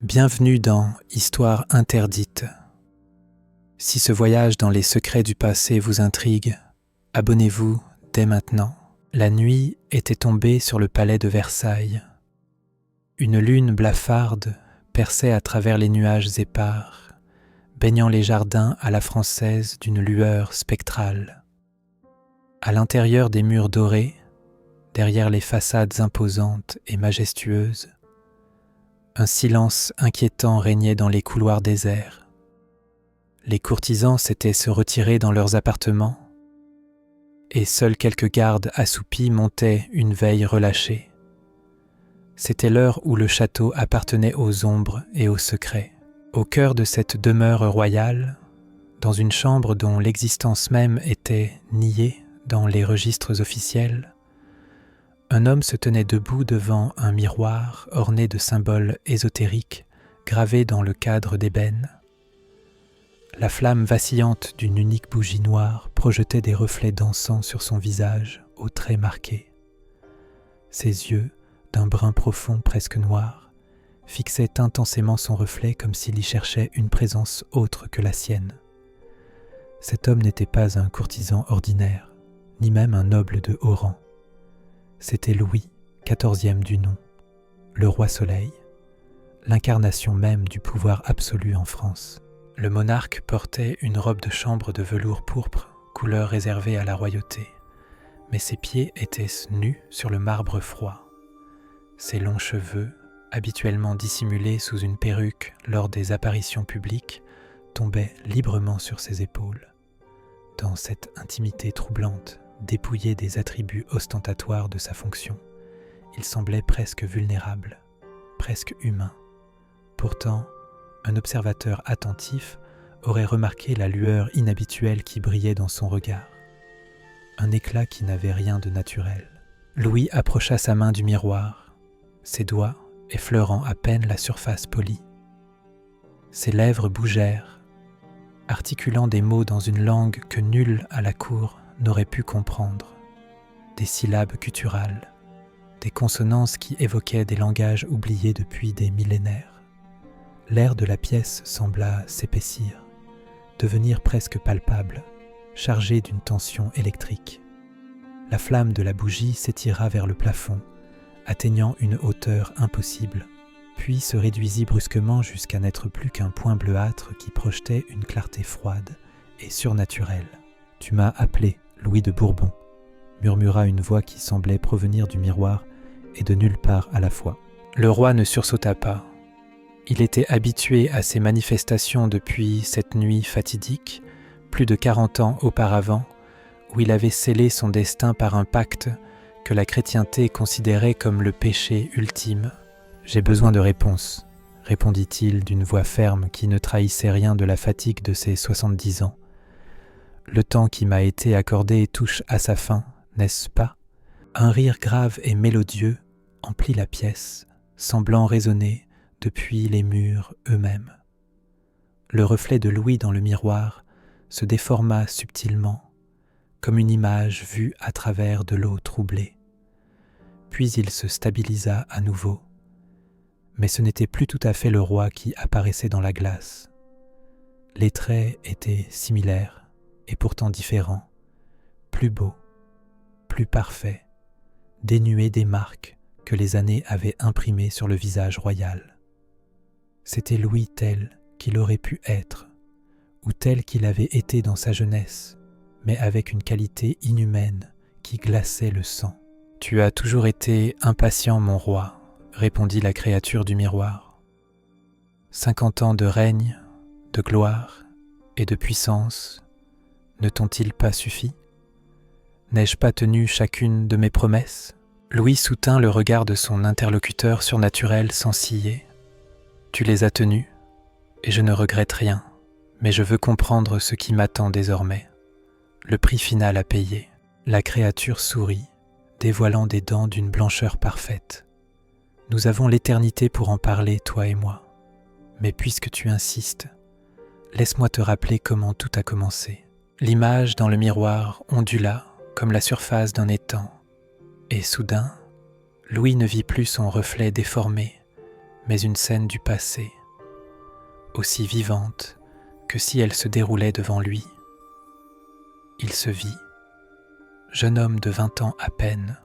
Bienvenue dans Histoire interdite. Si ce voyage dans les secrets du passé vous intrigue, abonnez-vous dès maintenant. La nuit était tombée sur le palais de Versailles. Une lune blafarde perçait à travers les nuages épars, baignant les jardins à la française d'une lueur spectrale. À l'intérieur des murs dorés, derrière les façades imposantes et majestueuses, un silence inquiétant régnait dans les couloirs déserts. Les courtisans s'étaient se retirer dans leurs appartements, et seuls quelques gardes assoupis montaient une veille relâchée. C'était l'heure où le château appartenait aux ombres et aux secrets. Au cœur de cette demeure royale, dans une chambre dont l'existence même était niée dans les registres officiels, un homme se tenait debout devant un miroir orné de symboles ésotériques gravés dans le cadre d'ébène. La flamme vacillante d'une unique bougie noire projetait des reflets dansants sur son visage aux traits marqués. Ses yeux, d'un brun profond presque noir, fixaient intensément son reflet comme s'il y cherchait une présence autre que la sienne. Cet homme n'était pas un courtisan ordinaire, ni même un noble de haut rang. C'était Louis, XIVe du nom, le roi Soleil, l'incarnation même du pouvoir absolu en France. Le monarque portait une robe de chambre de velours pourpre, couleur réservée à la royauté, mais ses pieds étaient nus sur le marbre froid. Ses longs cheveux, habituellement dissimulés sous une perruque lors des apparitions publiques, tombaient librement sur ses épaules. Dans cette intimité troublante, dépouillé des attributs ostentatoires de sa fonction, il semblait presque vulnérable, presque humain. Pourtant, un observateur attentif aurait remarqué la lueur inhabituelle qui brillait dans son regard, un éclat qui n'avait rien de naturel. Louis approcha sa main du miroir, ses doigts effleurant à peine la surface polie. Ses lèvres bougèrent, articulant des mots dans une langue que nul à la cour n'aurait pu comprendre, des syllabes gutturales, des consonances qui évoquaient des langages oubliés depuis des millénaires. L'air de la pièce sembla s'épaissir, devenir presque palpable, chargé d'une tension électrique. La flamme de la bougie s'étira vers le plafond, atteignant une hauteur impossible, puis se réduisit brusquement jusqu'à n'être plus qu'un point bleuâtre qui projetait une clarté froide et surnaturelle. « Tu m'as appelé, Louis de Bourbon », murmura une voix qui semblait provenir du miroir et de nulle part à la fois. Le roi ne sursauta pas. Il était habitué à ces manifestations depuis cette nuit fatidique, plus de 40 ans auparavant, où il avait scellé son destin par un pacte que la chrétienté considérait comme le péché ultime. « J'ai besoin de réponses », répondit-il d'une voix ferme qui ne trahissait rien de la fatigue de ses 70 ans. Le temps qui m'a été accordé touche à sa fin, n'est-ce pas ? Un rire grave et mélodieux emplit la pièce, semblant résonner depuis les murs eux-mêmes. Le reflet de Louis dans le miroir se déforma subtilement, comme une image vue à travers de l'eau troublée. Puis il se stabilisa à nouveau, mais ce n'était plus tout à fait le roi qui apparaissait dans la glace. Les traits étaient similaires, et pourtant différent, plus beau, plus parfait, dénué des marques que les années avaient imprimées sur le visage royal. C'était Louis tel qu'il aurait pu être, ou tel qu'il avait été dans sa jeunesse, mais avec une qualité inhumaine qui glaçait le sang. « Tu as toujours été impatient, mon roi », répondit la créature du miroir. 50 ans de règne, de gloire et de puissance ne t'ont-ils pas suffi ? N'ai-je pas tenu chacune de mes promesses ? Louis soutint le regard de son interlocuteur surnaturel sans ciller. Tu les as tenues, et je ne regrette rien, mais je veux comprendre ce qui m'attend désormais. Le prix final à payer. La créature sourit, dévoilant des dents d'une blancheur parfaite. Nous avons l'éternité pour en parler, toi et moi. Mais puisque tu insistes, laisse-moi te rappeler comment tout a commencé. L'image dans le miroir ondula comme la surface d'un étang, et soudain, Louis ne vit plus son reflet déformé, mais une scène du passé, aussi vivante que si elle se déroulait devant lui. Il se vit, jeune homme de 20 ans à peine,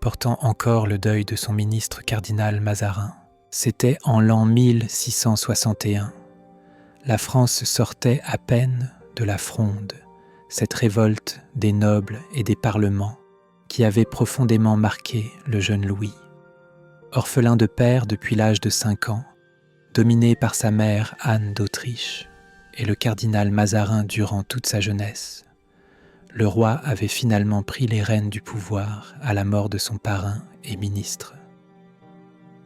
portant encore le deuil de son ministre cardinal Mazarin. C'était en l'an 1661. La France sortait à peine de la Fronde, cette révolte des nobles et des parlements qui avait profondément marqué le jeune Louis. Orphelin de père depuis l'âge de 5 ans, dominé par sa mère Anne d'Autriche et le cardinal Mazarin durant toute sa jeunesse, le roi avait finalement pris les rênes du pouvoir à la mort de son parrain et ministre.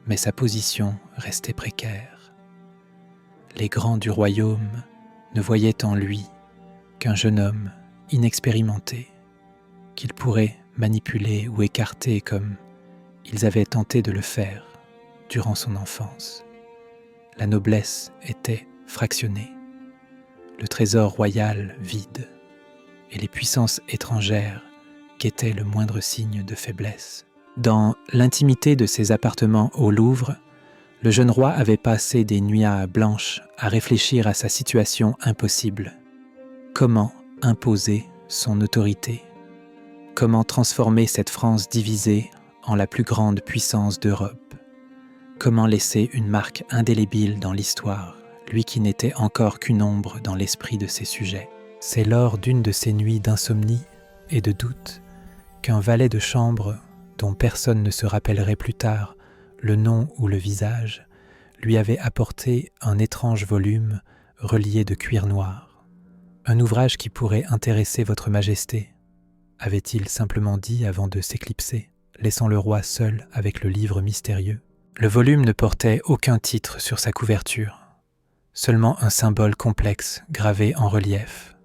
Mais sa position restait précaire. Les grands du royaume ne voyaient en lui qu'un jeune homme inexpérimenté, qu'il pourrait manipuler ou écarter comme ils avaient tenté de le faire durant son enfance. La noblesse était fractionnée, le trésor royal vide, et les puissances étrangères guettaient le moindre signe de faiblesse. Dans l'intimité de ses appartements au Louvre, le jeune roi avait passé des nuits blanches à réfléchir à sa situation impossible. Comment imposer son autorité? Comment transformer cette France divisée en la plus grande puissance d'Europe? Comment laisser une marque indélébile dans l'histoire, lui qui n'était encore qu'une ombre dans l'esprit de ses sujets? C'est lors d'une de ces nuits d'insomnie et de doute qu'un valet de chambre, dont personne ne se rappellerait plus tard le nom ou le visage, lui avait apporté un étrange volume relié de cuir noir. « Un ouvrage qui pourrait intéresser votre majesté », avait-il simplement dit avant de s'éclipser, laissant le roi seul avec le livre mystérieux. Le volume ne portait aucun titre sur sa couverture, seulement un symbole complexe gravé en relief,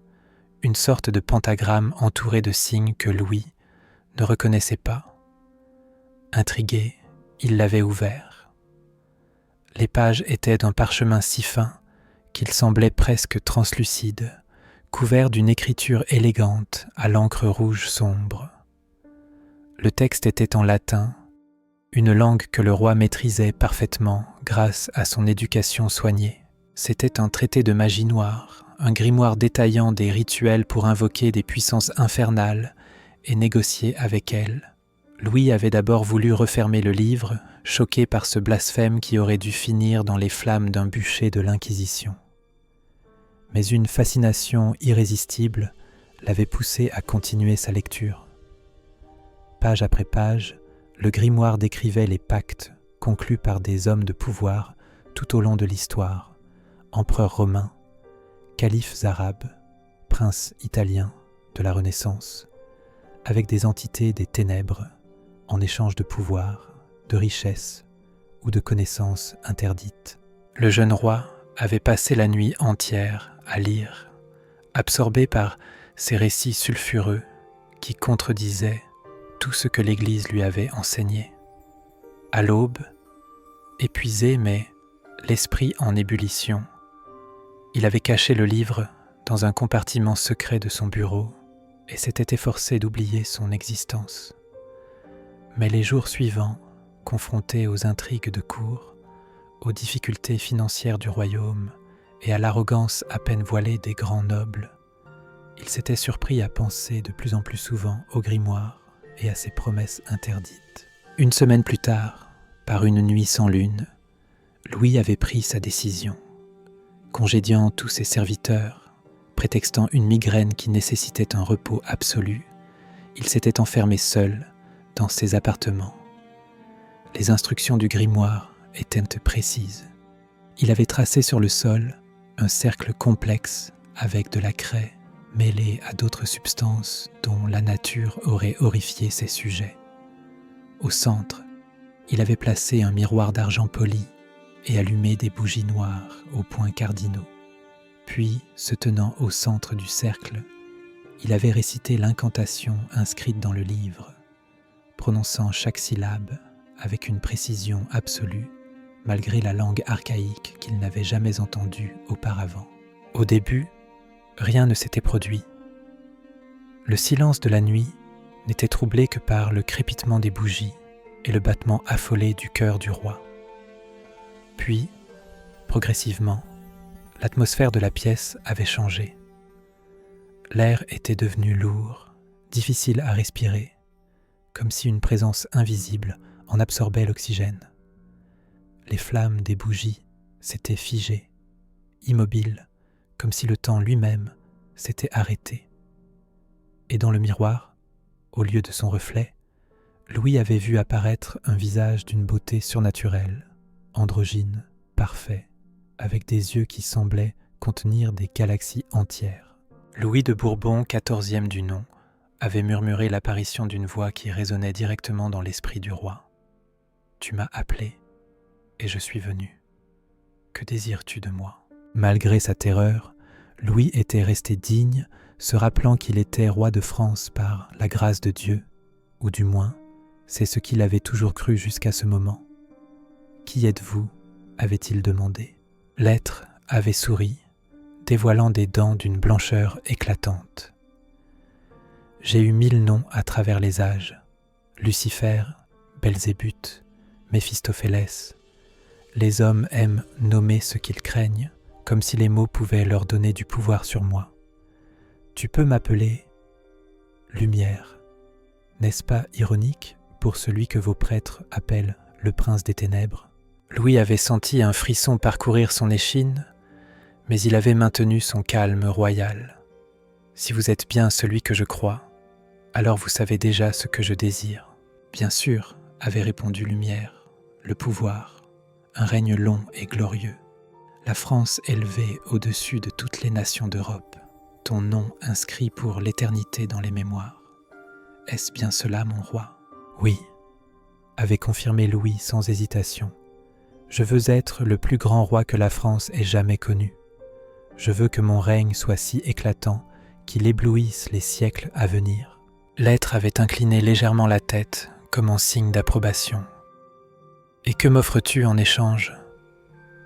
une sorte de pentagramme entouré de signes que Louis ne reconnaissait pas. Intrigué, il l'avait ouvert. Les pages étaient d'un parchemin si fin qu'il semblait presque translucide, couvert d'une écriture élégante à l'encre rouge sombre. Le texte était en latin, une langue que le roi maîtrisait parfaitement grâce à son éducation soignée. C'était un traité de magie noire, un grimoire détaillant des rituels pour invoquer des puissances infernales et négocier avec elles. Louis avait d'abord voulu refermer le livre, choqué par ce blasphème qui aurait dû finir dans les flammes d'un bûcher de l'Inquisition. Mais une fascination irrésistible l'avait poussé à continuer sa lecture. Page après page, le grimoire décrivait les pactes conclus par des hommes de pouvoir tout au long de l'histoire, empereurs romains, califes arabes, princes italiens de la Renaissance, avec des entités des ténèbres en échange de pouvoir, de richesses ou de connaissances interdites. Le jeune roi avait passé la nuit entière à lire, absorbé par ces récits sulfureux qui contredisaient tout ce que l'Église lui avait enseigné. À l'aube, épuisé mais l'esprit en ébullition, il avait caché le livre dans un compartiment secret de son bureau et s'était efforcé d'oublier son existence. Mais les jours suivants, confronté aux intrigues de cour, aux difficultés financières du royaume et à l'arrogance à peine voilée des grands nobles, il s'était surpris à penser de plus en plus souvent au grimoire et à ses promesses interdites. Une semaine plus tard, par une nuit sans lune, Louis avait pris sa décision. Congédiant tous ses serviteurs, prétextant une migraine qui nécessitait un repos absolu, il s'était enfermé seul dans ses appartements. Les instructions du grimoire étaient précises. Il avait tracé sur le sol un cercle complexe avec de la craie mêlée à d'autres substances dont la nature aurait horrifié ses sujets. Au centre, il avait placé un miroir d'argent poli et allumé des bougies noires aux points cardinaux. Puis, se tenant au centre du cercle, il avait récité l'incantation inscrite dans le livre, prononçant chaque syllabe avec une précision absolue, malgré la langue archaïque qu'il n'avait jamais entendue auparavant. Au début, rien ne s'était produit. Le silence de la nuit n'était troublé que par le crépitement des bougies et le battement affolé du cœur du roi. Puis, progressivement, L'atmosphère de la pièce avait changé. L'air était devenu lourd, difficile à respirer, comme si une présence invisible en absorbait l'oxygène. Les flammes des bougies s'étaient figées, immobiles, comme si le temps lui-même s'était arrêté. Et dans le miroir, au lieu de son reflet, Louis avait vu apparaître un visage d'une beauté surnaturelle, androgyne, parfait, avec des yeux qui semblaient contenir des galaxies entières. Louis de Bourbon, 14e du nom, avait murmuré l'apparition d'une voix qui résonnait directement dans l'esprit du roi. « Tu m'as appelé, et je suis venu. Que désires-tu de moi ?» Malgré sa terreur, Louis était resté digne, se rappelant qu'il était roi de France par la grâce de Dieu, ou du moins, c'est ce qu'il avait toujours cru jusqu'à ce moment. « Qui êtes-vous » avait-il demandé. L'être avait souri, dévoilant des dents d'une blancheur éclatante. « J'ai eu 1000 noms à travers les âges. Lucifer, Belzébuth, Méphistophélès. Les hommes aiment nommer ce qu'ils craignent, comme si les mots pouvaient leur donner du pouvoir sur moi. Tu peux m'appeler Lumière. N'est-ce pas ironique pour celui que vos prêtres appellent le prince des ténèbres ?» Louis avait senti un frisson parcourir son échine, mais il avait maintenu son calme royal. « Si vous êtes bien celui que je crois, alors vous savez déjà ce que je désire. »« Bien sûr, » avait répondu Lumière, « le pouvoir, un règne long et glorieux, la France élevée au-dessus de toutes les nations d'Europe, ton nom inscrit pour l'éternité dans les mémoires. Est-ce bien cela, mon roi ? » « Oui, » avait confirmé Louis sans hésitation. « Je veux être le plus grand roi que la France ait jamais connu. Je veux que mon règne soit si éclatant qu'il éblouisse les siècles à venir. » L'être avait incliné légèrement la tête, comme en signe d'approbation. « Et que m'offres-tu en échange ?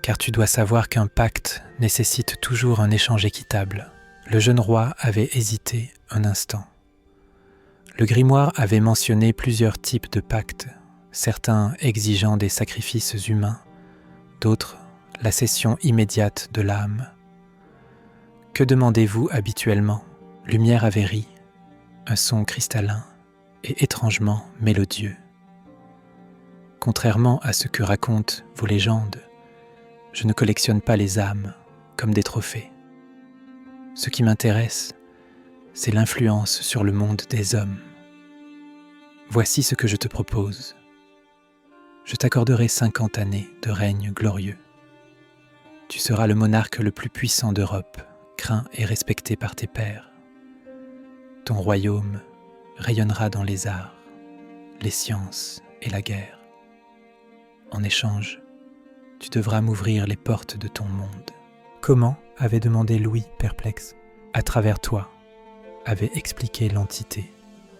Car tu dois savoir qu'un pacte nécessite toujours un échange équitable. » Le jeune roi avait hésité un instant. Le grimoire avait mentionné plusieurs types de pactes, certains exigeant des sacrifices humains, d'autres la cession immédiate de l'âme. « Que demandez-vous habituellement ?» Lumière avait ri, un son cristallin et étrangement mélodieux. « Contrairement à ce que racontent vos légendes, je ne collectionne pas les âmes comme des trophées. Ce qui m'intéresse, c'est l'influence sur le monde des hommes. Voici ce que je te propose. Je t'accorderai 50 années de règne glorieux. Tu seras le monarque le plus puissant d'Europe, craint et respecté par tes pairs. Ton royaume rayonnera dans les arts, les sciences et la guerre. En échange, tu devras m'ouvrir les portes de ton monde. » « Comment ?» avait demandé Louis, perplexe. « À travers toi, » avait expliqué l'entité.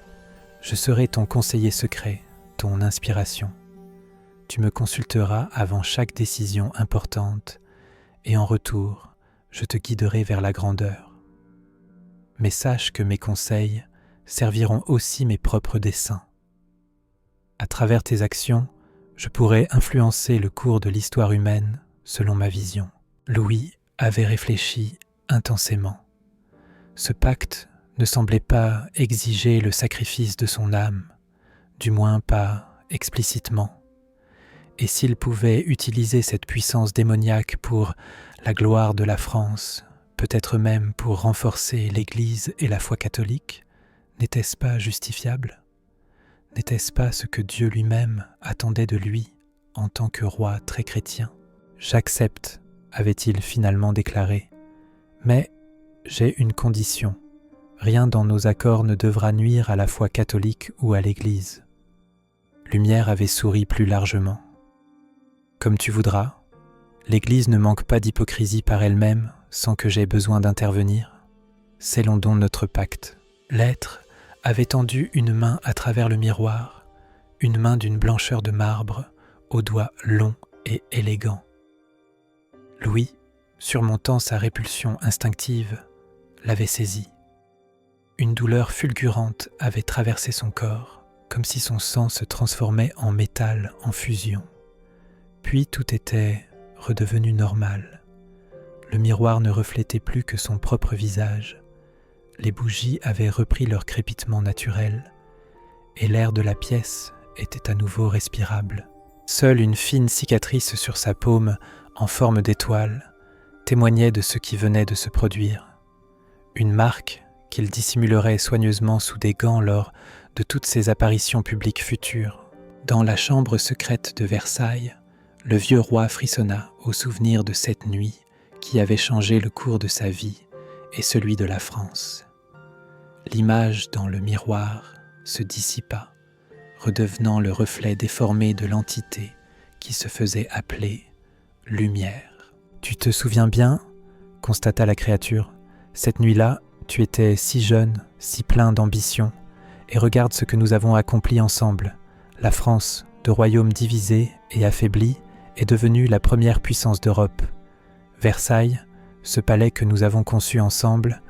« Je serai ton conseiller secret, ton inspiration. Tu me consulteras avant chaque décision importante et en retour, je te guiderai vers la grandeur. Mais sache que mes conseils serviront aussi mes propres desseins. À travers tes actions, je pourrai influencer le cours de l'histoire humaine selon ma vision. » Louis avait réfléchi intensément. Ce pacte ne semblait pas exiger le sacrifice de son âme, du moins pas explicitement. Et s'il pouvait utiliser cette puissance démoniaque pour la gloire de la France, peut-être même pour renforcer l'Église et la foi catholique, n'était-ce pas justifiable ? N'était-ce pas ce que Dieu lui-même attendait de lui en tant que roi très chrétien ? « J'accepte », avait-il finalement déclaré, « mais j'ai une condition. Rien dans nos accords ne devra nuire à la foi catholique ou à l'Église. » Lumière avait souri plus largement. « Comme tu voudras, l'Église ne manque pas d'hypocrisie par elle-même sans que j'aie besoin d'intervenir. Scellons donc notre pacte. » L'être avait tendu une main à travers le miroir, une main d'une blancheur de marbre, aux doigts longs et élégants. Louis, surmontant sa répulsion instinctive, l'avait saisi. Une douleur fulgurante avait traversé son corps, comme si son sang se transformait en métal en fusion. Puis tout était redevenu normal. Le miroir ne reflétait plus que son propre visage. Les bougies avaient repris leur crépitement naturel, et l'air de la pièce était à nouveau respirable. Seule une fine cicatrice sur sa paume, en forme d'étoile, témoignait de ce qui venait de se produire. Une marque qu'il dissimulerait soigneusement sous des gants lors de toutes ses apparitions publiques futures. Dans la chambre secrète de Versailles, le vieux roi frissonna au souvenir de cette nuit qui avait changé le cours de sa vie et celui de la France. L'image dans le miroir se dissipa, redevenant le reflet déformé de l'entité qui se faisait appeler lumière. « Tu te souviens bien ?» constata la créature. « Cette nuit-là, tu étais si jeune, si plein d'ambition, et regarde ce que nous avons accompli ensemble. La France, de royaume divisé et affaibli, est devenue la première puissance d'Europe. Versailles, ce palais que nous avons conçu ensemble,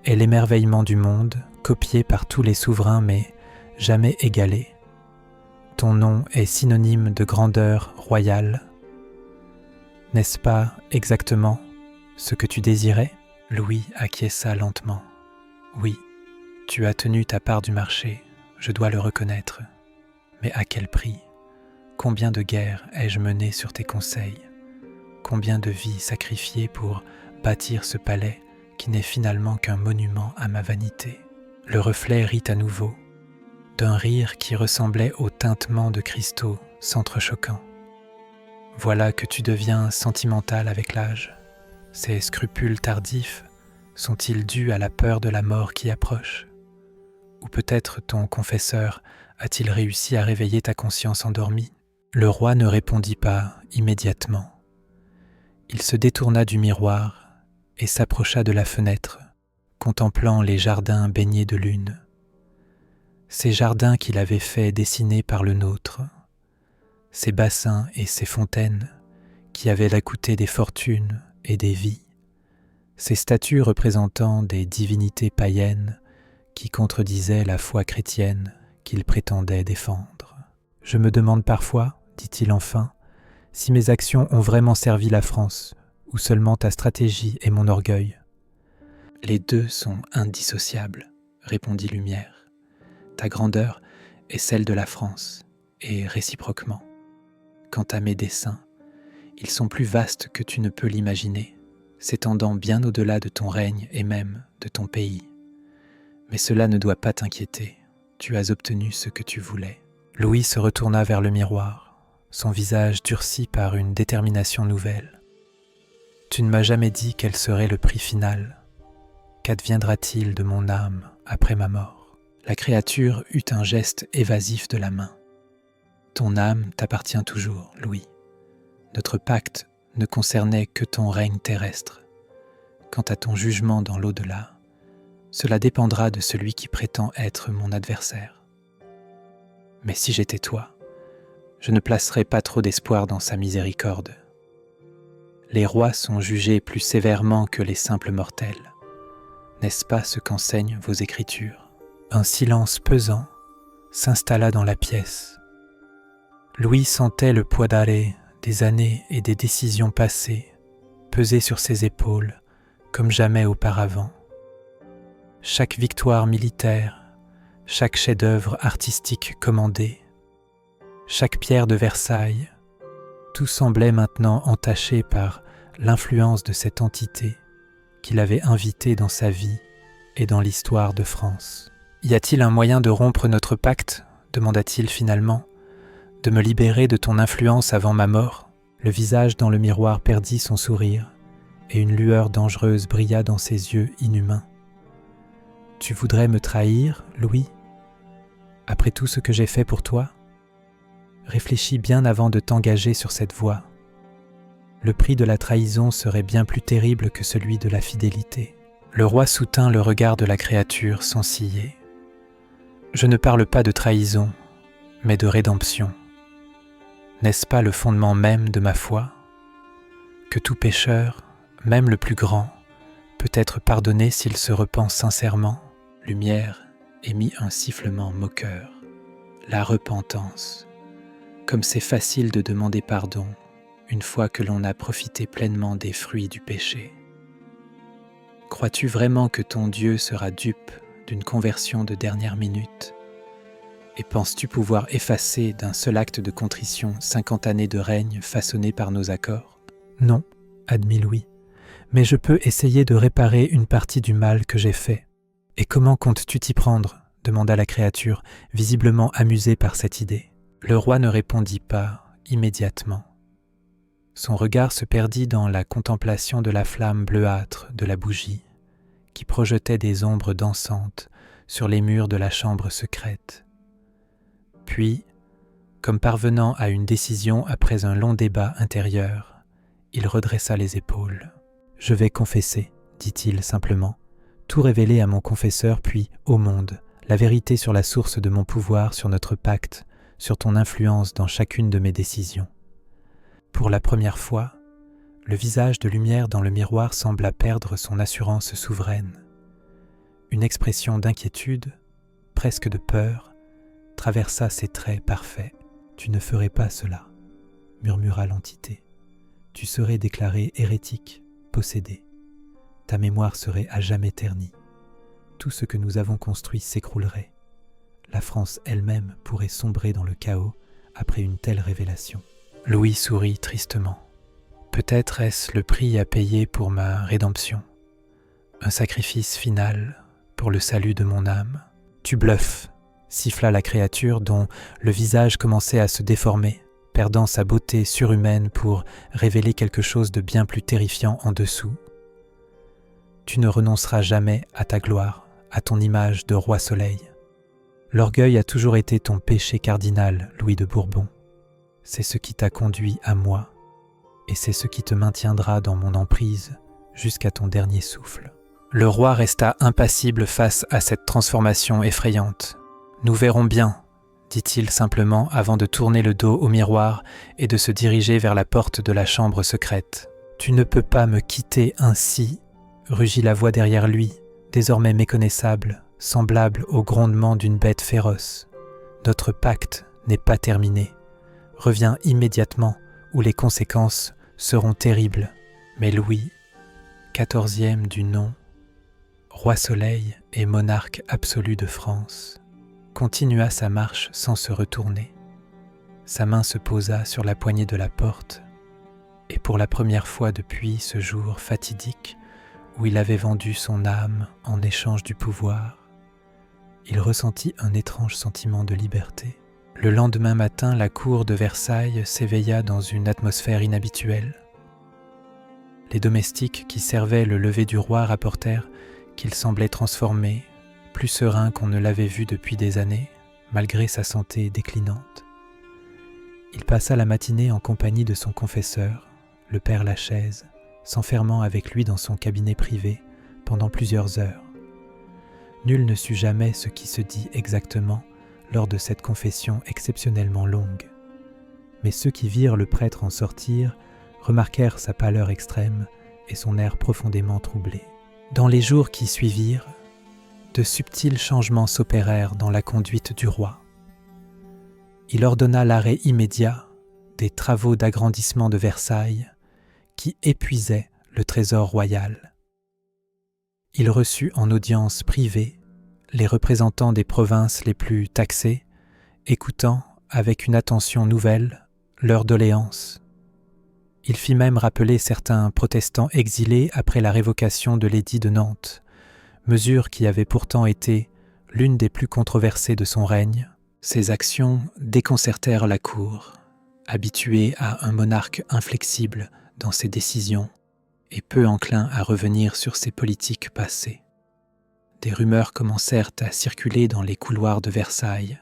est l'émerveillement du monde, copié par tous les souverains mais jamais égalé. Ton nom est synonyme de grandeur royale. N'est-ce pas exactement ce que tu désirais ?» Louis acquiesça lentement. « Oui, tu as tenu ta part du marché, je dois le reconnaître. Mais à quel prix ? Combien de guerres ai-je menées sur tes conseils ? Combien de vies sacrifiées pour bâtir ce palais qui n'est finalement qu'un monument à ma vanité ?» Le reflet rit à nouveau, d'un rire qui ressemblait au tintement de cristaux s'entrechoquant. « Voilà que tu deviens sentimental avec l'âge. Ces scrupules tardifs sont-ils dus à la peur de la mort qui approche ? Ou peut-être ton confesseur a-t-il réussi à réveiller ta conscience endormie ?» Le roi ne répondit pas immédiatement. Il se détourna du miroir et s'approcha de la fenêtre, contemplant les jardins baignés de lune. Ces jardins qu'il avait fait dessiner par le nôtre, ces bassins et ces fontaines qui avaient là coûté des fortunes et des vies, ces statues représentant des divinités païennes qui contredisaient la foi chrétienne qu'il prétendait défendre. « Je me demande parfois, dit-il enfin, si mes actions ont vraiment servi la France, ou seulement ta stratégie et mon orgueil. »« Les deux sont indissociables, répondit Lumière. Ta grandeur est celle de la France, et réciproquement. Quant à mes desseins, ils sont plus vastes que tu ne peux l'imaginer, s'étendant bien au-delà de ton règne et même de ton pays. Mais cela ne doit pas t'inquiéter, tu as obtenu ce que tu voulais. » Louis se retourna vers le miroir, son visage durci par une détermination nouvelle. « Tu ne m'as jamais dit quel serait le prix final. Qu'adviendra-t-il de mon âme après ma mort ?» La créature eut un geste évasif de la main. « Ton âme t'appartient toujours, Louis. Notre pacte ne concernait que ton règne terrestre. Quant à ton jugement dans l'au-delà, cela dépendra de celui qui prétend être mon adversaire. Mais si j'étais toi, je ne placerais pas trop d'espoir dans sa miséricorde. Les rois sont jugés plus sévèrement que les simples mortels. N'est-ce pas ce qu'enseignent vos écritures ? » Un silence pesant s'installa dans la pièce. Louis sentait le poids d'arrêt des années et des décisions passées peser sur ses épaules comme jamais auparavant. Chaque victoire militaire, chaque chef-d'œuvre artistique commandé, chaque pierre de Versailles, tout semblait maintenant entaché par l'influence de cette entité qu'il avait invitée dans sa vie et dans l'histoire de France. « Y a-t-il un moyen de rompre notre pacte ?» demanda-t-il finalement. « De me libérer de ton influence avant ma mort ?» Le visage dans le miroir perdit son sourire et une lueur dangereuse brilla dans ses yeux inhumains. « Tu voudrais me trahir, Louis ? Après tout ce que j'ai fait pour toi ? Réfléchis bien avant de t'engager sur cette voie. Le prix de la trahison serait bien plus terrible que celui de la fidélité. » Le roi soutint le regard de la créature sans ciller. « Je ne parle pas de trahison, mais de rédemption. N'est-ce pas le fondement même de ma foi ? Que tout pécheur, même le plus grand, peut être pardonné s'il se repent sincèrement ?» Lumière émit un sifflement moqueur. La repentance. Comme c'est facile de demander pardon une fois que l'on a profité pleinement des fruits du péché. Crois-tu vraiment que ton Dieu sera dupe d'une conversion de dernière minute ? Et penses-tu pouvoir effacer d'un seul acte de contrition 50 années de règne façonnées par nos accords ? Non, admit Louis, mais je peux essayer de réparer une partie du mal que j'ai fait. Et comment comptes-tu t'y prendre ? Demanda la créature, visiblement amusée par cette idée. Le roi ne répondit pas immédiatement. Son regard se perdit dans la contemplation de la flamme bleuâtre de la bougie, qui projetait des ombres dansantes sur les murs de la chambre secrète. Puis, comme parvenant à une décision après un long débat intérieur, il redressa les épaules. « Je vais confesser, dit-il simplement, tout révéler à mon confesseur puis au monde, la vérité sur la source de mon pouvoir, sur notre pacte, sur ton influence dans chacune de mes décisions. » Pour la première fois, le visage de lumière dans le miroir sembla perdre son assurance souveraine. Une expression d'inquiétude, presque de peur, traversa ses traits parfaits. « Tu ne ferais pas cela, » murmura l'entité. « Tu serais déclaré hérétique, possédé. Ta mémoire serait à jamais ternie. Tout ce que nous avons construit s'écroulerait. La France elle-même pourrait sombrer dans le chaos après une telle révélation. » Louis sourit tristement. Peut-être est-ce le prix à payer pour ma rédemption, un sacrifice final pour le salut de mon âme. Tu bluffes, siffla la créature dont le visage commençait à se déformer, perdant sa beauté surhumaine pour révéler quelque chose de bien plus terrifiant en dessous. Tu ne renonceras jamais à ta gloire, à ton image de roi soleil. L'orgueil a toujours été ton péché cardinal, Louis de Bourbon. C'est ce qui t'a conduit à moi, et c'est ce qui te maintiendra dans mon emprise jusqu'à ton dernier souffle. Le roi resta impassible face à cette transformation effrayante. « Nous verrons bien, » dit-il simplement avant de tourner le dos au miroir et de se diriger vers la porte de la chambre secrète. « Tu ne peux pas me quitter ainsi, » rugit la voix derrière lui, désormais méconnaissable, semblable au grondement d'une bête féroce. « Notre pacte n'est pas terminé. Reviens immédiatement ou les conséquences seront terribles. » Mais Louis, 14e du nom, roi soleil et monarque absolu de France, continua sa marche sans se retourner. Sa main se posa sur la poignée de la porte, et pour la première fois depuis ce jour fatidique où il avait vendu son âme en échange du pouvoir, il ressentit un étrange sentiment de liberté. Le lendemain matin, la cour de Versailles s'éveilla dans une atmosphère inhabituelle. Les domestiques qui servaient le lever du roi rapportèrent qu'il semblait transformé, plus serein qu'on ne l'avait vu depuis des années, malgré sa santé déclinante. Il passa la matinée en compagnie de son confesseur, le père Lachaise, s'enfermant avec lui dans son cabinet privé pendant plusieurs heures. Nul ne sut jamais ce qui se dit exactement lors de cette confession exceptionnellement longue. Mais ceux qui virent le prêtre en sortir remarquèrent sa pâleur extrême et son air profondément troublé. Dans les jours qui suivirent, de subtils changements s'opérèrent dans la conduite du roi. Il ordonna l'arrêt immédiat des travaux d'agrandissement de Versailles qui épuisaient le trésor royal. Il reçut en audience privée les représentants des provinces les plus taxées, écoutant avec une attention nouvelle leurs doléances. Il fit même rappeler certains protestants exilés après la révocation de l'édit de Nantes, mesure qui avait pourtant été l'une des plus controversées de son règne. Ces actions déconcertèrent la cour, habituée à un monarque inflexible dans ses décisions et peu enclin à revenir sur ses politiques passées. Des rumeurs commencèrent à circuler dans les couloirs de Versailles.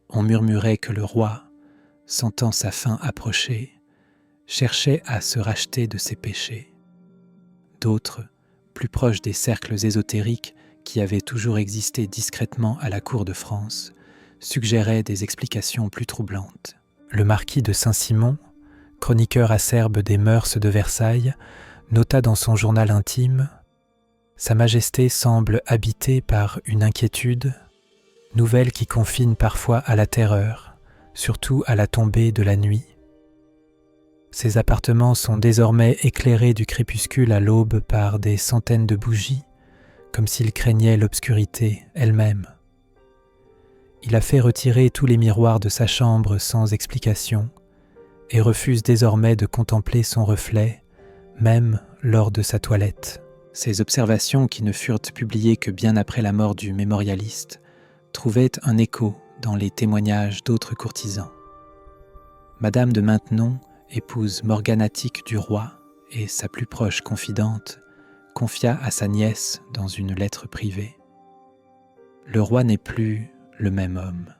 On murmurait que le roi, sentant sa fin approcher, cherchait à se racheter de ses péchés. D'autres, plus proches des cercles ésotériques qui avaient toujours existé discrètement à la cour de France, suggéraient des explications plus troublantes. Le marquis de Saint-Simon, chroniqueur acerbe des mœurs de Versailles, nota dans son journal intime « Sa Majesté semble habitée par une inquiétude, nouvelle qui confine parfois à la terreur, surtout à la tombée de la nuit. Ses appartements sont désormais éclairés du crépuscule à l'aube par des centaines de bougies, comme s'il craignait l'obscurité elle-même. Il a fait retirer tous les miroirs de sa chambre sans explication et refuse désormais de contempler son reflet, même lors de sa toilette. Ces observations, qui ne furent publiées que bien après la mort du mémorialiste, trouvaient un écho dans les témoignages d'autres courtisans. Madame de Maintenon, épouse morganatique du roi et sa plus proche confidente, confia à sa nièce dans une lettre privée: « Le roi n'est plus le même homme.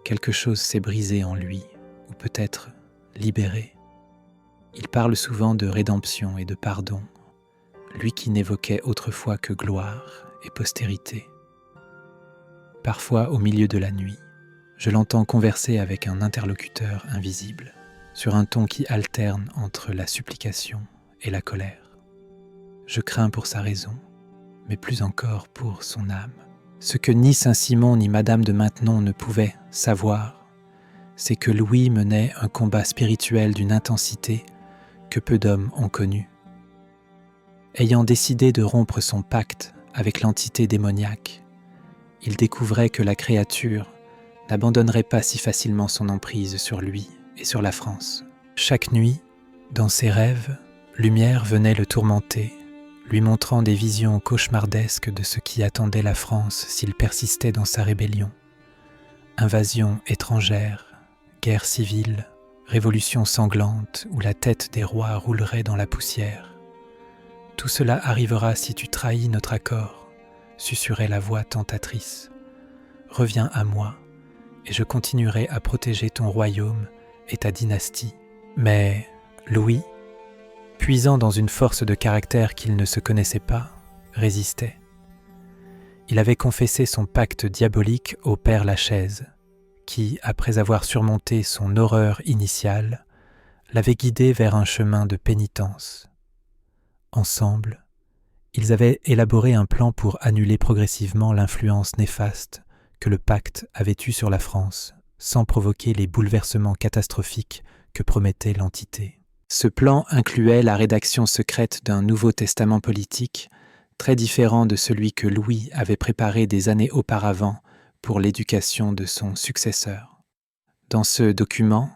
Quelque chose s'est brisé en lui, ou peut-être libéré. Il parle souvent de rédemption et de pardon, lui qui n'évoquait autrefois que gloire et postérité. Parfois, au milieu de la nuit, je l'entends converser avec un interlocuteur invisible, sur un ton qui alterne entre la supplication et la colère. Je crains pour sa raison, mais plus encore pour son âme. Ce que ni Saint-Simon ni Madame de Maintenon ne pouvaient savoir, c'est que Louis menait un combat spirituel d'une intensité que peu d'hommes ont connue. Ayant décidé de rompre son pacte avec l'entité démoniaque, il découvrait que la créature n'abandonnerait pas si facilement son emprise sur lui et sur la France. Chaque nuit, dans ses rêves, Lumière venait le tourmenter, lui montrant des visions cauchemardesques de ce qui attendait la France s'il persistait dans sa rébellion. Invasion étrangère, guerre civile, révolution sanglante où la tête des rois roulerait dans la poussière. Tout cela arrivera si tu trahis notre accord, susurrait la voix tentatrice. Reviens à moi, et je continuerai à protéger ton royaume et ta dynastie. Mais Louis, puisant dans une force de caractère qu'il ne se connaissait pas, résistait. Il avait confessé son pacte diabolique au père Lachaise, qui, après avoir surmonté son horreur initiale, l'avait guidé vers un chemin de pénitence. Ensemble, ils avaient élaboré un plan pour annuler progressivement l'influence néfaste que le pacte avait eue sur la France, sans provoquer les bouleversements catastrophiques que promettait l'entité. Ce plan incluait la rédaction secrète d'un nouveau testament politique, très différent de celui que Louis avait préparé des années auparavant pour l'éducation de son successeur. Dans ce document,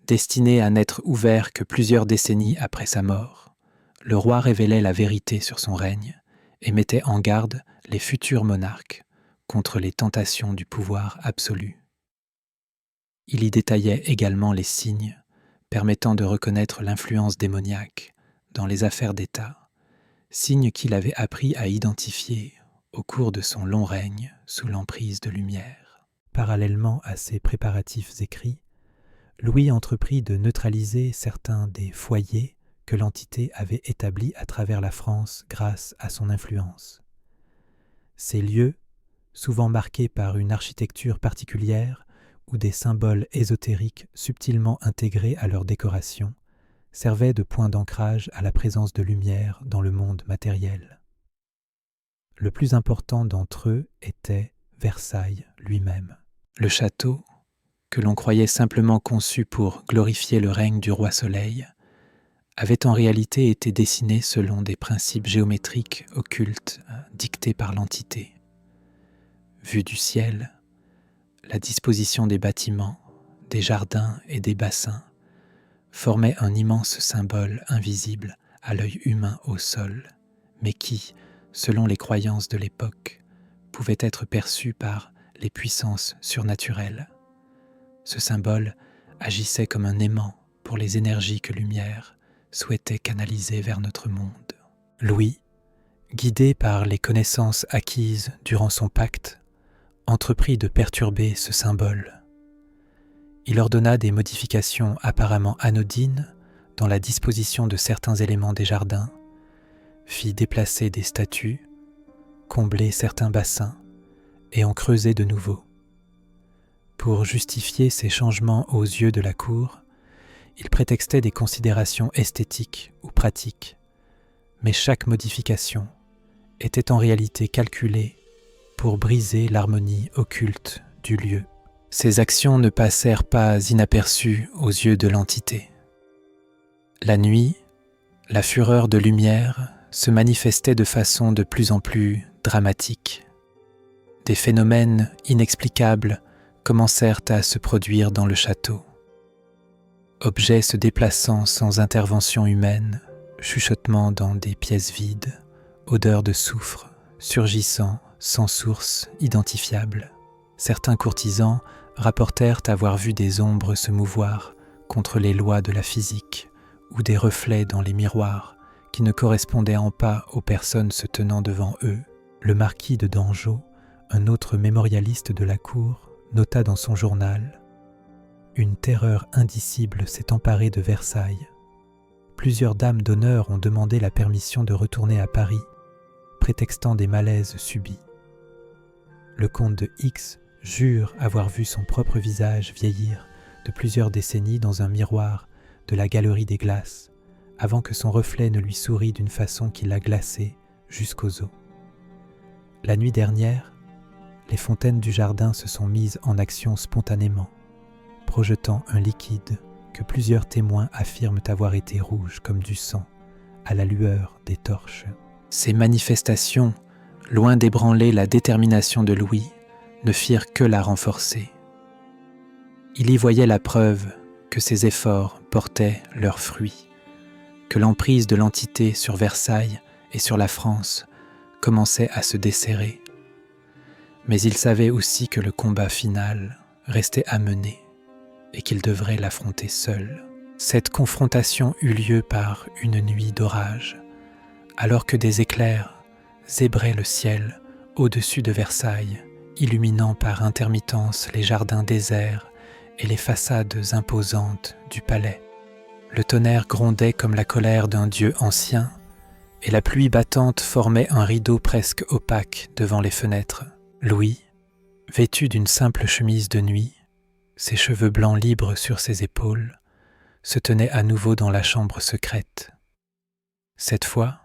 destiné à n'être ouvert que plusieurs décennies après sa mort, le roi révélait la vérité sur son règne et mettait en garde les futurs monarques contre les tentations du pouvoir absolu. Il y détaillait également les signes permettant de reconnaître l'influence démoniaque dans les affaires d'État, signes qu'il avait appris à identifier au cours de son long règne sous l'emprise de Lumière. Parallèlement à ces préparatifs écrits, Louis entreprit de neutraliser certains des foyers que l'entité avait établis à travers la France grâce à son influence. Ces lieux, souvent marqués par une architecture particulière ou des symboles ésotériques subtilement intégrés à leur décoration, servaient de point d'ancrage à la présence de lumière dans le monde matériel. Le plus important d'entre eux était Versailles lui-même. Le château, que l'on croyait simplement conçu pour glorifier le règne du roi Soleil, avait en réalité été dessiné selon des principes géométriques occultes dictés par l'entité. Vue du ciel, la disposition des bâtiments, des jardins et des bassins formait un immense symbole invisible à l'œil humain au sol, mais qui, selon les croyances de l'époque, pouvait être perçu par les puissances surnaturelles. Ce symbole agissait comme un aimant pour les énergies que Lumière souhaitait canaliser vers notre monde. Louis, guidé par les connaissances acquises durant son pacte, entreprit de perturber ce symbole. Il ordonna des modifications apparemment anodines dans la disposition de certains éléments des jardins, fit déplacer des statues, combler certains bassins et en creuser de nouveaux. Pour justifier ces changements aux yeux de la cour, il prétextait des considérations esthétiques ou pratiques, mais chaque modification était en réalité calculée pour briser l'harmonie occulte du lieu. Ces actions ne passèrent pas inaperçues aux yeux de l'entité. La nuit, la fureur de lumière se manifestait de façon de plus en plus dramatique. Des phénomènes inexplicables commencèrent à se produire dans le château. Objets se déplaçant sans intervention humaine, chuchotements dans des pièces vides, odeurs de soufre surgissant sans source identifiable. Certains courtisans rapportèrent avoir vu des ombres se mouvoir contre les lois de la physique ou des reflets dans les miroirs qui ne correspondaient en pas aux personnes se tenant devant eux. Le marquis de Dangeau, un autre mémorialiste de la cour, nota dans son journal « Une terreur indicible s'est emparée de Versailles. Plusieurs dames d'honneur ont demandé la permission de retourner à Paris, prétextant des malaises subis. Le comte de X jure avoir vu son propre visage vieillir de plusieurs décennies dans un miroir de la galerie des glaces, avant que son reflet ne lui sourit d'une façon qui l'a glacé jusqu'aux os. La nuit dernière, les fontaines du jardin se sont mises en action spontanément, projetant un liquide que plusieurs témoins affirment avoir été rouge comme du sang à la lueur des torches. Ces manifestations, loin d'ébranler la détermination de Louis, ne firent que la renforcer. Il y voyait la preuve que ses efforts portaient leurs fruits, que l'emprise de l'entité sur Versailles et sur la France commençait à se desserrer. Mais il savait aussi que le combat final restait à mener et qu'il devrait l'affronter seul. Cette confrontation eut lieu par une nuit d'orage, alors que des éclairs zébraient le ciel au-dessus de Versailles, illuminant par intermittence les jardins déserts et les façades imposantes du palais. Le tonnerre grondait comme la colère d'un dieu ancien, et la pluie battante formait un rideau presque opaque devant les fenêtres. Louis, vêtu d'une simple chemise de nuit, ses cheveux blancs libres sur ses épaules, se tenait à nouveau dans la chambre secrète. Cette fois,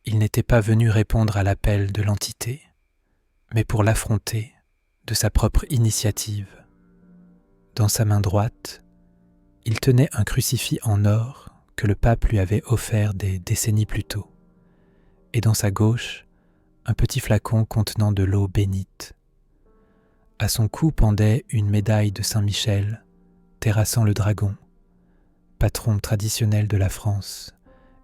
il n'était pas venu répondre à l'appel de l'entité, mais pour l'affronter de sa propre initiative. Dans sa main droite, il tenait un crucifix en or que le pape lui avait offert des décennies plus tôt, et dans sa gauche, un petit flacon contenant de l'eau bénite. À son cou pendait une médaille de Saint-Michel, terrassant le dragon, patron traditionnel de la France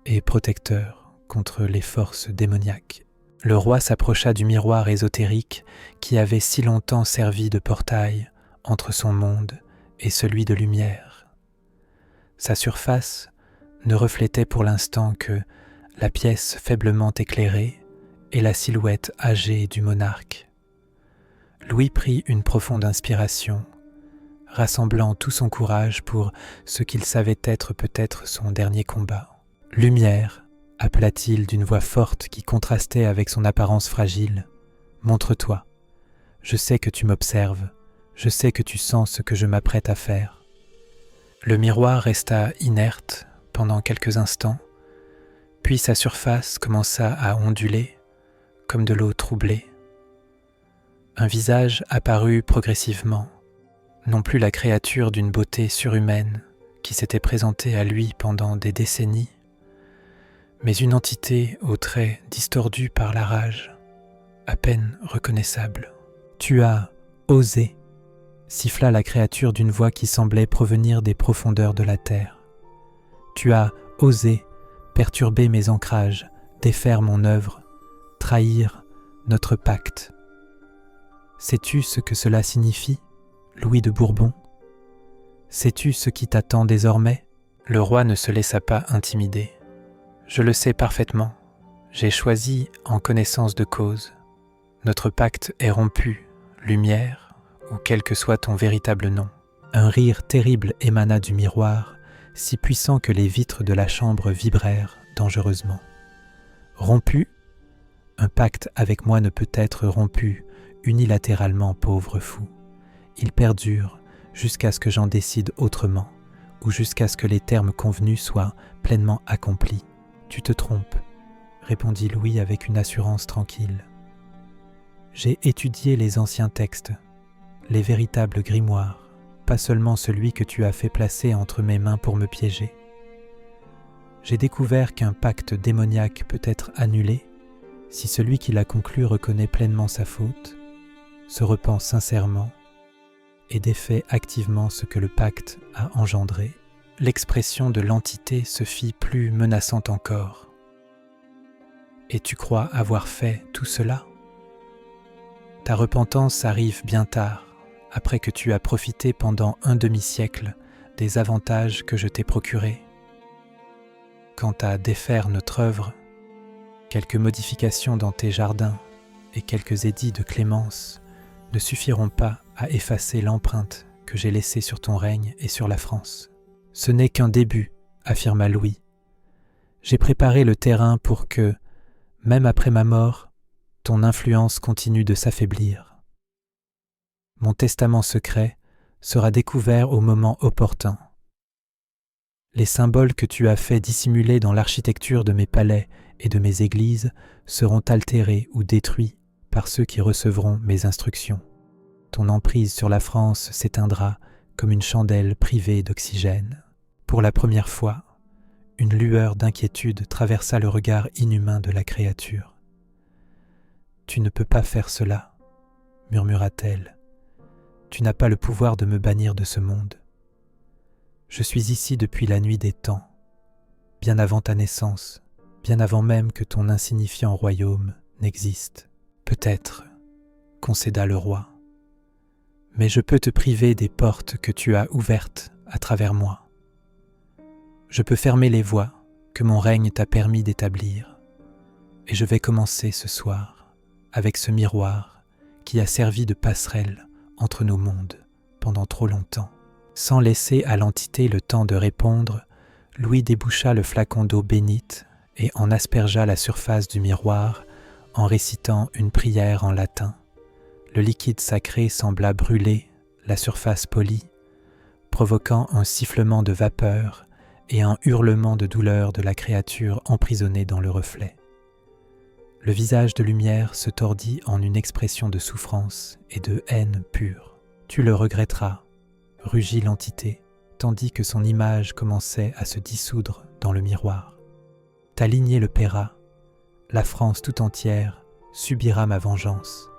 et protecteur contre les forces démoniaques. Le roi s'approcha du miroir ésotérique qui avait si longtemps servi de portail entre son monde et celui de lumière. Sa surface ne reflétait pour l'instant que la pièce faiblement éclairée et la silhouette âgée du monarque. Louis prit une profonde inspiration, rassemblant tout son courage pour ce qu'il savait être peut-être son dernier combat. « Lumière !» appela-t-il d'une voix forte qui contrastait avec son apparence fragile. « Montre-toi. Je sais que tu m'observes. Je sais que tu sens ce que je m'apprête à faire. » Le miroir resta inerte pendant quelques instants, puis sa surface commença à onduler, comme de l'eau troublée. Un visage apparut progressivement, non plus la créature d'une beauté surhumaine qui s'était présentée à lui pendant des décennies, mais une entité aux traits distordus par la rage, à peine reconnaissable. « Tu as osé !» siffla la créature d'une voix qui semblait provenir des profondeurs de la terre. « Tu as osé perturber mes ancrages, défaire mon œuvre, trahir notre pacte. Sais-tu ce que cela signifie, Louis de Bourbon? Sais-tu ce qui t'attend désormais ?» Le roi ne se laissa pas intimider. « Je le sais parfaitement. J'ai choisi en connaissance de cause. Notre pacte est rompu, lumière, ou quel que soit ton véritable nom. » Un rire terrible émana du miroir, si puissant que les vitres de la chambre vibrèrent dangereusement. « Rompu? Un pacte avec moi ne peut être rompu unilatéralement, pauvre fou. Il perdure jusqu'à ce que j'en décide autrement, ou jusqu'à ce que les termes convenus soient pleinement accomplis. Tu te trompes, répondit Louis avec une assurance tranquille. J'ai étudié les anciens textes, les véritables grimoires, pas seulement celui que tu as fait placer entre mes mains pour me piéger. j'ai découvert qu'un pacte démoniaque peut être annulé si celui qui l'a conclu reconnaît pleinement sa faute, se repent sincèrement et défait activement ce que le pacte a engendré. L'expression de l'entité se fit plus menaçante encore. Et tu crois avoir fait tout cela ? Ta repentance arrive bien tard, après que tu as profité pendant un demi-siècle des avantages que je t'ai procurés. Quant à défaire notre œuvre, quelques modifications dans tes jardins et quelques édits de clémence ne suffiront pas à effacer l'empreinte que j'ai laissée sur ton règne et sur la France. Ce n'est qu'un début, affirma Louis. J'ai préparé le terrain pour que, même après ma mort, ton influence continue de s'affaiblir. Mon testament secret sera découvert au moment opportun. Les symboles que tu as fait dissimuler dans l'architecture de mes palais et de mes églises seront altérés ou détruits par ceux qui recevront mes instructions. Ton emprise sur la France s'éteindra comme une chandelle privée d'oxygène. Pour la première fois, une lueur d'inquiétude traversa le regard inhumain de la créature. « Tu ne peux pas faire cela, » murmura-t-elle. « Tu n'as pas le pouvoir de me bannir de ce monde. Je suis ici depuis la nuit des temps, bien avant ta naissance, bien avant même que ton insignifiant royaume n'existe. Peut-être, concéda le roi, mais je peux te priver des portes que tu as ouvertes à travers moi. Je peux fermer les voies que mon règne t'a permis d'établir, et je vais commencer ce soir avec ce miroir qui a servi de passerelle entre nos mondes pendant trop longtemps. » Sans laisser à l'entité le temps de répondre, Louis déboucha le flacon d'eau bénite et en aspergea la surface du miroir en récitant une prière en latin. Le liquide sacré sembla brûler la surface polie, provoquant un sifflement de vapeur et un hurlement de douleur de la créature emprisonnée dans le reflet. Le visage de lumière se tordit en une expression de souffrance et de haine pure. « Tu le regretteras », rugit l'entité, tandis que son image commençait à se dissoudre dans le miroir. « Ta lignée le paiera, la France tout entière subira ma vengeance.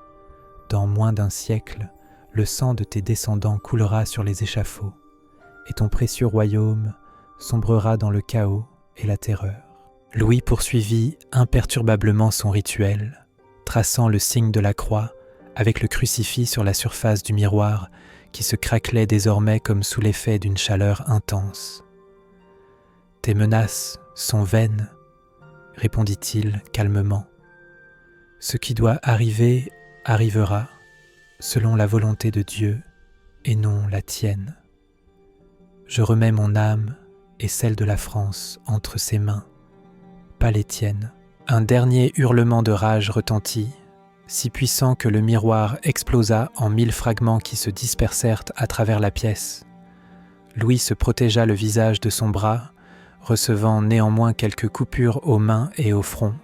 Dans moins d'un siècle, le sang de tes descendants coulera sur les échafauds, et ton précieux royaume sombrera dans le chaos et la terreur. » Louis poursuivit imperturbablement son rituel, traçant le signe de la croix avec le crucifix sur la surface du miroir qui se craquelait désormais comme sous l'effet d'une chaleur intense. « Tes menaces sont vaines, » répondit-il calmement. « Ce qui doit arriver arrivera, selon la volonté de Dieu et non la tienne. Je remets mon âme et celle de la France entre ses mains, pas les tiennes. » Un dernier hurlement de rage retentit, si puissant que le miroir explosa en 1000 fragments qui se dispersèrent à travers la pièce. Louis se protégea le visage de son bras, recevant néanmoins quelques coupures aux mains et au front.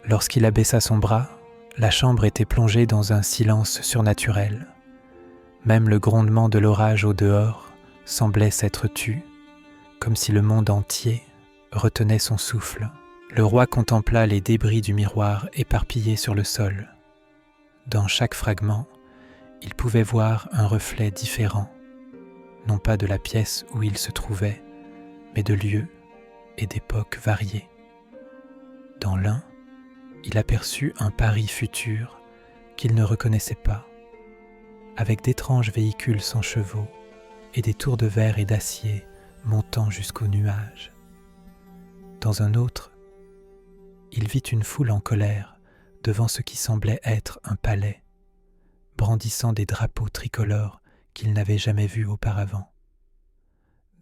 Lorsqu'il abaissa son bras, la chambre était plongée dans un silence surnaturel. Même le grondement de l'orage au dehors semblait s'être tu, comme si le monde entier retenait son souffle. Le roi contempla les débris du miroir éparpillés sur le sol. Dans chaque fragment, il pouvait voir un reflet différent, non pas de la pièce où il se trouvait, mais de lieux et d'époques variées. Dans l'un, il aperçut un Paris futur qu'il ne reconnaissait pas, avec d'étranges véhicules sans chevaux et des tours de verre et d'acier montant jusqu'aux nuages. Dans un autre, il vit une foule en colère devant ce qui semblait être un palais, brandissant des drapeaux tricolores qu'il n'avait jamais vus auparavant.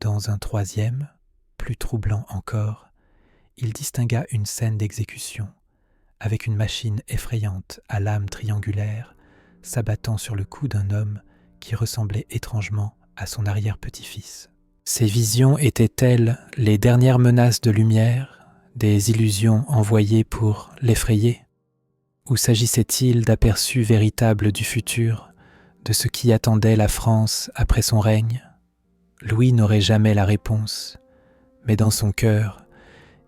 Dans un troisième, plus troublant encore, il distingua une scène d'exécution, avec une machine effrayante à lame triangulaire s'abattant sur le cou d'un homme qui ressemblait étrangement à son arrière-petit-fils. Ces visions étaient-elles les dernières menaces de lumière, des illusions envoyées pour l'effrayer? Ou s'agissait-il d'aperçus véritables du futur, de ce qui attendait la France après son règne? Louis n'aurait jamais la réponse, mais dans son cœur,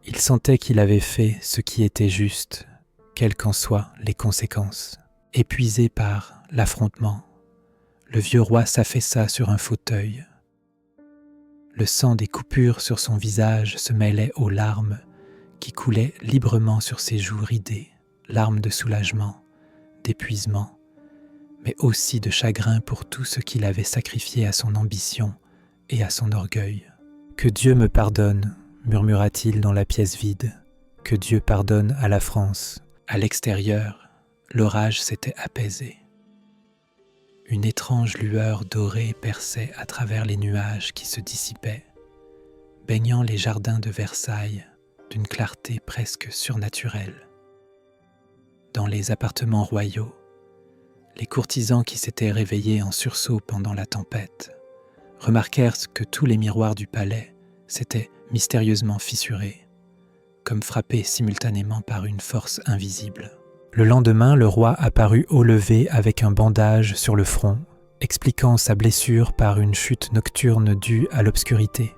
Il sentait qu'il avait fait ce qui était juste, quelles qu'en soient les conséquences. Épuisé par l'affrontement, le vieux roi s'affaissa sur un fauteuil. Le sang des coupures sur son visage se mêlait aux larmes qui coulaient librement sur ses joues ridées, larmes de soulagement, d'épuisement, mais aussi de chagrin pour tout ce qu'il avait sacrifié à son ambition et à son orgueil. « Que Dieu me pardonne », murmura-t-il dans la pièce vide, « que Dieu pardonne à la France ». À l'extérieur, l'orage s'était apaisé. Une étrange lueur dorée perçait à travers les nuages qui se dissipaient, baignant les jardins de Versailles d'une clarté presque surnaturelle. Dans les appartements royaux, les courtisans qui s'étaient réveillés en sursaut pendant la tempête remarquèrent que tous les miroirs du palais s'étaient mystérieusement fissurés, comme frappés simultanément par une force invisible. Le lendemain, le roi apparut au lever avec un bandage sur le front, expliquant sa blessure par une chute nocturne due à l'obscurité.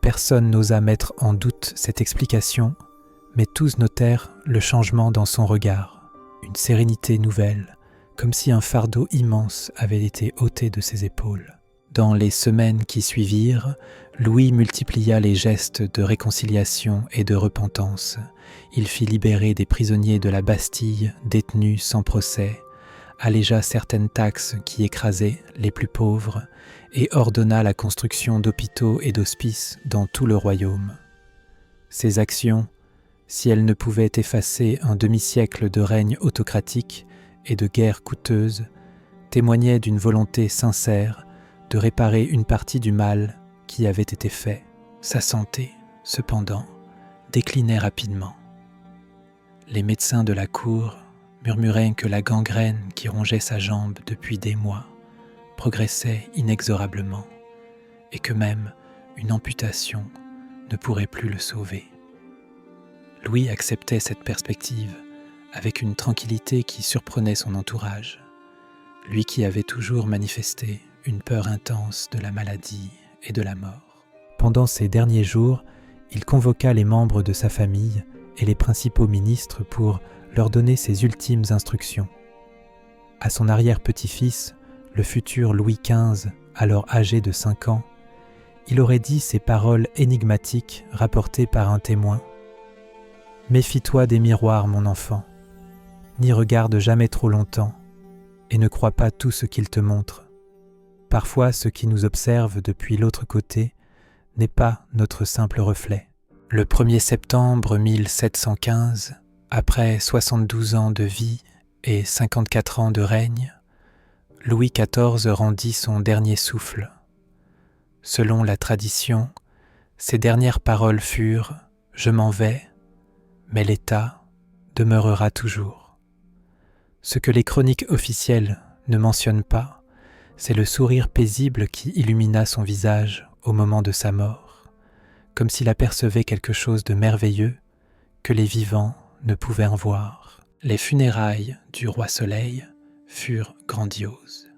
Personne n'osa mettre en doute cette explication, mais tous notèrent le changement dans son regard, une sérénité nouvelle, comme si un fardeau immense avait été ôté de ses épaules. Dans les semaines qui suivirent, Louis multiplia les gestes de réconciliation et de repentance. Il fit libérer des prisonniers de la Bastille détenus sans procès, allégea certaines taxes qui écrasaient les plus pauvres et ordonna la construction d'hôpitaux et d'hospices dans tout le royaume. Ces actions, si elles ne pouvaient effacer un demi-siècle de règne autocratique et de guerres coûteuses, témoignaient d'une volonté sincère de réparer une partie du mal qui avait été fait. Sa santé, cependant, déclinait rapidement. Les médecins de la cour murmuraient que la gangrène qui rongeait sa jambe depuis des mois progressait inexorablement et que même une amputation ne pourrait plus le sauver. Louis acceptait cette perspective avec une tranquillité qui surprenait son entourage, lui qui avait toujours manifesté une peur intense de la maladie et de la mort. Pendant ces derniers jours, il convoqua les membres de sa famille et les principaux ministres pour leur donner ses ultimes instructions. À son arrière-petit-fils, le futur Louis XV, alors âgé de 5 ans, il aurait dit ces paroles énigmatiques rapportées par un témoin. « Méfie-toi des miroirs, mon enfant, n'y regarde jamais trop longtemps, et ne crois pas tout ce qu'ils te montrent. Parfois, ce qui nous observe depuis l'autre côté n'est pas notre simple reflet. » Le 1er septembre 1715, après 72 ans de vie et 54 ans de règne, Louis XIV rendit son dernier souffle. Selon la tradition, ses dernières paroles furent « Je m'en vais, mais l'État demeurera toujours ». Ce que les chroniques officielles ne mentionnent pas, c'est le sourire paisible qui illumina son visage au moment de sa mort, comme s'il apercevait quelque chose de merveilleux que les vivants ne pouvaient en voir. Les funérailles du roi Soleil furent grandioses,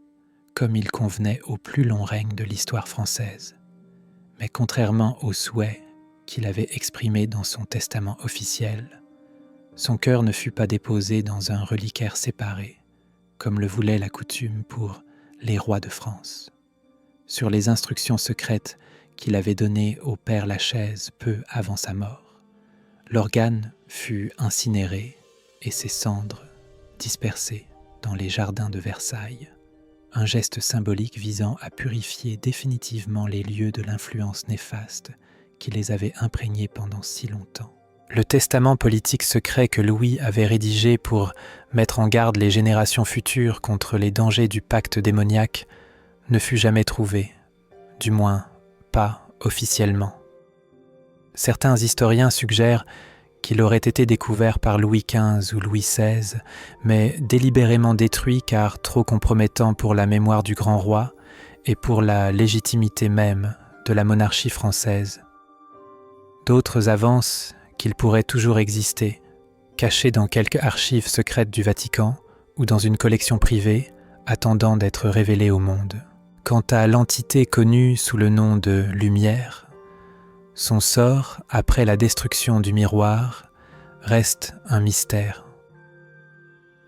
comme il convenait au plus long règne de l'histoire française. Mais contrairement aux souhaits qu'il avait exprimés dans son testament officiel, son cœur ne fut pas déposé dans un reliquaire séparé, comme le voulait la coutume pour les rois de France. Sur les instructions secrètes qu'il avait données au père Lachaise peu avant sa mort, l'organe fut incinéré et ses cendres dispersées dans les jardins de Versailles, un geste symbolique visant à purifier définitivement les lieux de l'influence néfaste qui les avait imprégnés pendant si longtemps. Le testament politique secret que Louis avait rédigé pour mettre en garde les générations futures contre les dangers du pacte démoniaque ne fut jamais trouvé, du moins pas officiellement. Certains historiens suggèrent qu'il aurait été découvert par Louis XV ou Louis XVI, mais délibérément détruit car trop compromettant pour la mémoire du grand roi et pour la légitimité même de la monarchie française. D'autres avancent qu'il pourrait toujours exister, caché dans quelque archive secrète du Vatican ou dans une collection privée, attendant d'être révélé au monde. Quant à l'entité connue sous le nom de Lumière, Son sort, après la destruction du miroir, reste un mystère.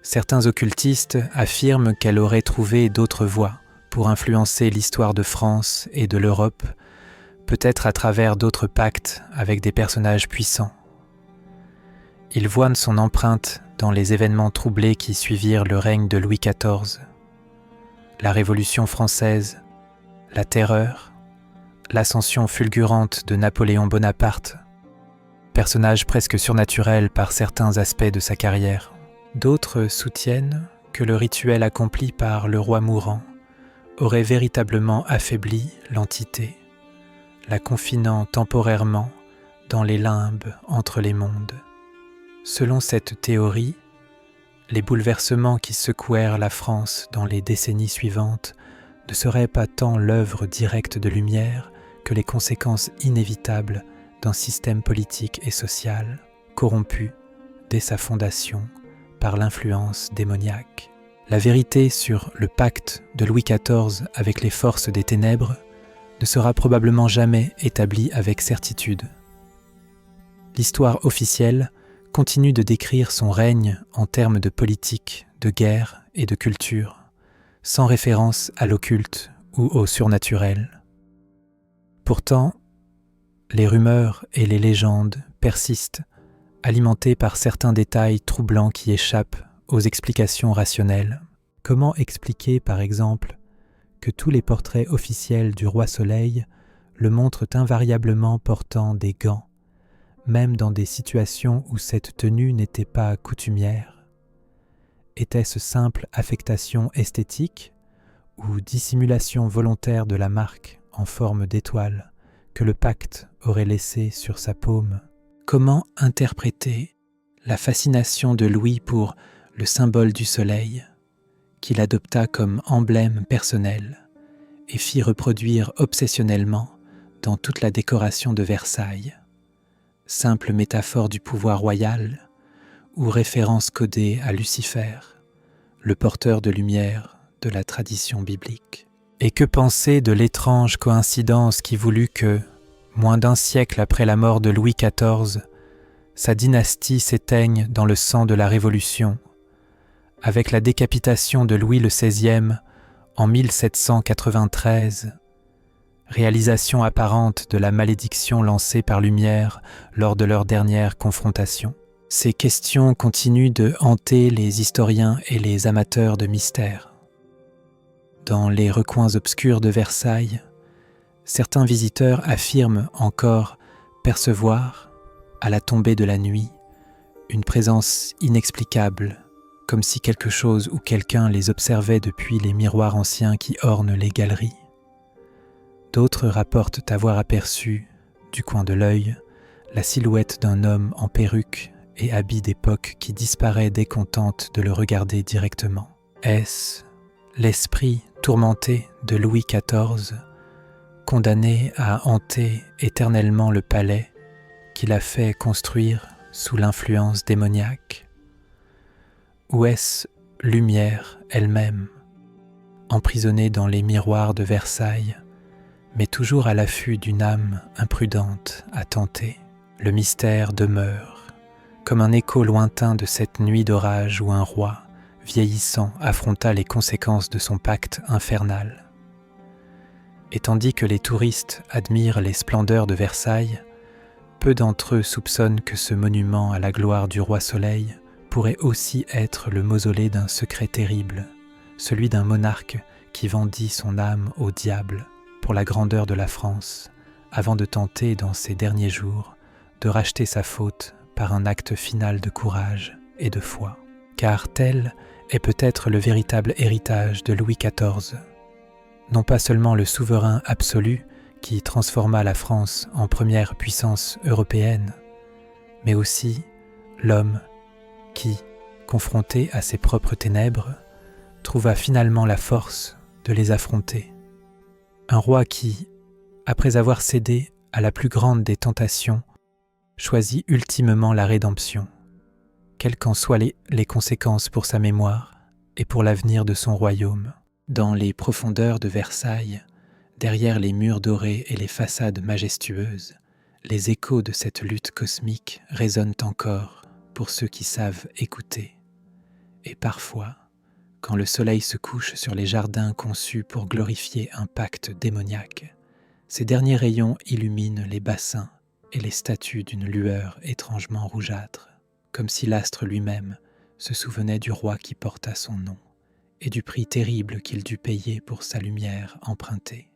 Certains occultistes affirment qu'elle aurait trouvé d'autres voies pour influencer l'histoire de France et de l'Europe, peut-être à travers d'autres pactes avec des personnages puissants. Ils voient son empreinte dans les événements troublés qui suivirent le règne de Louis XIV, la Révolution française, la Terreur, l'ascension fulgurante de Napoléon Bonaparte, personnage presque surnaturel par certains aspects de sa carrière. D'autres soutiennent que le rituel accompli par le roi mourant aurait véritablement affaibli l'entité, la confinant temporairement dans les limbes entre les mondes. Selon cette théorie, les bouleversements qui secouèrent la France dans les décennies suivantes ne seraient pas tant l'œuvre directe de lumière que les conséquences inévitables d'un système politique et social corrompu dès sa fondation par l'influence démoniaque. La vérité sur le pacte de Louis XIV avec les forces des ténèbres ne sera probablement jamais établie avec certitude. L'histoire officielle continue de décrire son règne en termes de politique, de guerre et de culture, sans référence à l'occulte ou au surnaturel. Pourtant, les rumeurs et les légendes persistent, alimentées par certains détails troublants qui échappent aux explications rationnelles. Comment expliquer, par exemple, que tous les portraits officiels du roi Soleil le montrent invariablement portant des gants, même dans des situations où cette tenue n'était pas coutumière? Était-ce simple affectation esthétique ou dissimulation volontaire de la marque en forme d'étoile que le pacte aurait laissée sur sa paume? Comment interpréter la fascination de Louis pour le symbole du soleil, qu'il adopta comme emblème personnel et fit reproduire obsessionnellement dans toute la décoration de Versailles? Simple métaphore du pouvoir royal ou référence codée à Lucifer, le porteur de lumière de la tradition biblique? Et que penser de l'étrange coïncidence qui voulut que, moins d'un siècle après la mort de Louis XIV, sa dynastie s'éteigne dans le sang de la Révolution, avec la décapitation de Louis XVI en 1793, réalisation apparente de la malédiction lancée par Lumière lors de leur dernière confrontation. Ces questions continuent de hanter les historiens et les amateurs de mystère. Dans les recoins obscurs de Versailles, certains visiteurs affirment encore percevoir, à la tombée de la nuit, une présence inexplicable, comme si quelque chose ou quelqu'un les observait depuis les miroirs anciens qui ornent les galeries. D'autres rapportent avoir aperçu, du coin de l'œil, la silhouette d'un homme en perruque et habit d'époque qui disparaît dès qu'on tente de le regarder directement. Est-ce l'esprit tourmenté de Louis XIV, condamné à hanter éternellement le palais qu'il a fait construire sous l'influence démoniaque? Ou est-ce Lumière elle-même, emprisonnée dans les miroirs de Versailles, mais toujours à l'affût d'une âme imprudente à tenter? Le mystère demeure, comme un écho lointain de cette nuit d'orage où un roi, vieillissant, affronta les conséquences de son pacte infernal. Et tandis que les touristes admirent les splendeurs de Versailles, peu d'entre eux soupçonnent que ce monument à la gloire du roi Soleil pourrait aussi être le mausolée d'un secret terrible, celui d'un monarque qui vendit son âme au diable pour la grandeur de la France, avant de tenter dans ses derniers jours de racheter sa faute par un acte final de courage et de foi. Car tel est peut-être le véritable héritage de Louis XIV. Non pas seulement le souverain absolu qui transforma la France en première puissance européenne, mais aussi l'homme qui, confronté à ses propres ténèbres, trouva finalement la force de les affronter. Un roi qui, après avoir cédé à la plus grande des tentations, choisit ultimement la rédemption, quelles qu'en soient les conséquences pour sa mémoire et pour l'avenir de son royaume. Dans les profondeurs de Versailles, derrière les murs dorés et les façades majestueuses, Les échos de cette lutte cosmique résonnent encore pour ceux qui savent écouter. Et parfois, quand le soleil se couche sur les jardins conçus pour glorifier un pacte démoniaque, ses derniers rayons illuminent les bassins et les statues d'une lueur étrangement rougeâtre, comme si l'astre lui-même se souvenait du roi qui porta son nom et du prix terrible qu'il dut payer pour sa lumière empruntée.